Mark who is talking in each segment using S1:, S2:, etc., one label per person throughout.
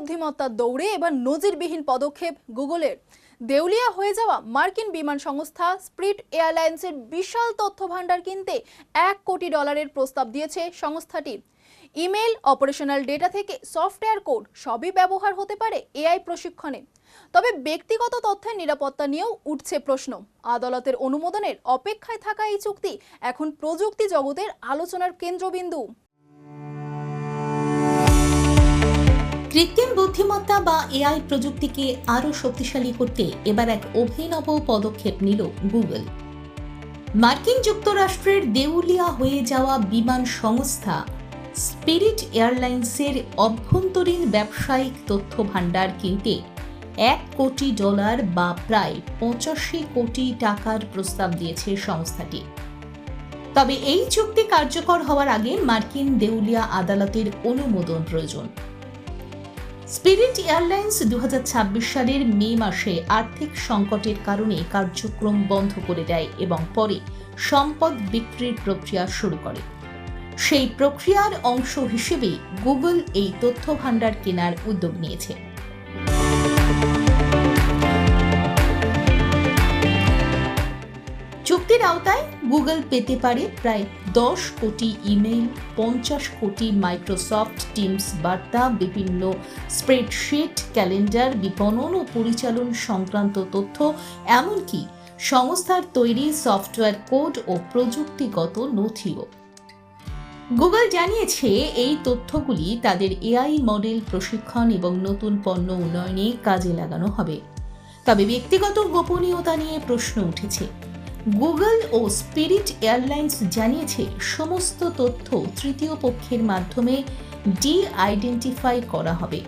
S1: বুদ্ধিমত্তার দৌড়ে এবার নজিরবিহীন পদক্ষেপ গুগলের। দেউলিয়া হয়ে যাওয়া মার্কিন বিমান সংস্থা স্প্রিট এয়ারলাইন্সের বিশাল তথ্য ভান্ডার কিনতে $1 কোটি প্রস্তাব দিয়েছে সংস্থাটি। ইমেল, অপারেশনাল ডেটা থেকে সফটওয়্যার কোড সবই ব্যবহার হতে পারে এআই প্রশিক্ষণে। তবে ব্যক্তিগত তথ্যের নিরাপত্তা নিয়েও উঠছে প্রশ্ন। আদালতের অনুমোদনের অপেক্ষায় থাকা এই চুক্তি এখন প্রযুক্তি জগতের আলোচনার কেন্দ্রবিন্দু।
S2: কৃত্রিম বুদ্ধিমত্তা বা এআই প্রযুক্তিকে আরও শক্তিশালী করতে এবার এক অভিনব পদক্ষেপ নিল গুগল। মার্কিন যুক্তরাষ্ট্রের দেউলিয়া হয়ে যাওয়া বিমান সংস্থা স্পিরিট এয়ারলাইন্সের অভ্যন্তরীণ ব্যবসায়িক তথ্য ভান্ডার কিনতে $1 কোটি বা প্রায় 85 কোটি টাকার প্রস্তাব দিয়েছে সংস্থাটি। তবে এই চুক্তি কার্যকর হওয়ার আগে মার্কিন দেউলিয়া আদালতের অনুমোদন প্রয়োজন। স্পিরিট এয়ারলাইন্স 2026 সালের মে মাসে আর্থিক সংকটের কারণে কার্যক্রম বন্ধ করে দেয় এবং পরে সম্পদ বিক্রির প্রক্রিয়া শুরু করে। সেই প্রক্রিয়ার অংশ হিসেবে গুগল এই তথ্য ভান্ডার কেনার উদ্যোগ নিয়েছে। চুক্তির আওতায় গুগল পেতে পারে প্রায় 10 কোটি ইমেইল, 50 কোটি মাইক্রোসফট টিমস বার্তা, বিভিন্ন স্প্রেডশিট, ক্যালেন্ডার, বিপণন ও পরিচালন সংক্রান্ত তথ্য, এমনকি সংস্থার তৈরি সফটওয়্যার কোড ও প্রযুক্তিগত নথিও। গুগল জানিয়েছে এই তথ্যগুলি তাদের এআই মডেল প্রশিক্ষণ এবং নতুন পণ্য উন্নয়নে কাজে লাগানো হবে। তবে ব্যক্তিগত গোপনীয়তা নিয়ে প্রশ্ন উঠেছে। গুগল ও স্পিরিট এয়ারলাইন্স জানিয়েছে সমস্ত তথ্য তৃতীয় পক্ষের মাধ্যমে ডি-আইডেন্টিফাই করা হবে,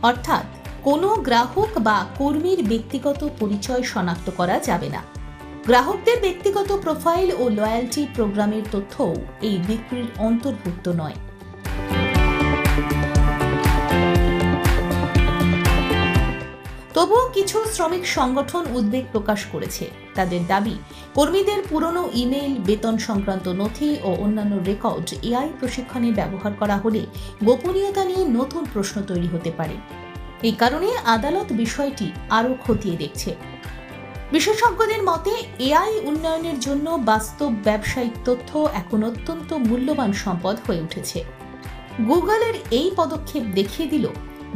S2: অর্থাৎ কোনো গ্রাহক বা কর্মীর ব্যক্তিগত পরিচয় শনাক্ত করা যাবে না। গ্রাহকদের ব্যক্তিগত প্রোফাইল ও লয়্যালটি প্রোগ্রামের তথ্যও এই বিক্রির অন্তর্ভুক্ত নয়। তবুও কিছু শ্রমিক সংগঠন উদ্বেগ প্রকাশ করেছে। তাদের দাবি, কর্মীদের পুরনো ইমেইল, বেতন সংক্রান্ত নথি ও অন্যান্য রেকর্ড এআই প্রশিক্ষণে ব্যবহার করা হলে গোপনীয়তা নিয়ে নতুন প্রশ্ন তৈরি হতে পারে। এই কারণে আদালত বিষয়টি আরও খতিয়ে দেখছে। বিশেষজ্ঞদের মতে, এআই উন্নয়নের জন্য বাস্তব ব্যবসায়িক তথ্য এখন অত্যন্ত মূল্যবান সম্পদ হয়ে উঠেছে। গুগলের এই পদক্ষেপ দেখিয়ে দিল,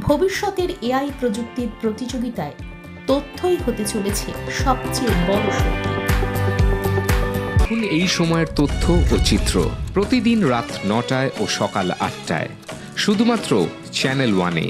S2: ভবিষ্যতের এআই প্রযুক্তির প্রতিযোগিতায় তথ্যই হতে চলেছে সবচেয়ে বড় শক্তি।
S3: এই সময়ের তথ্য ও চিত্র প্রতিদিন রাত 9টায় ও সকাল 8টায় শুধুমাত্র চ্যানেল 1-এ।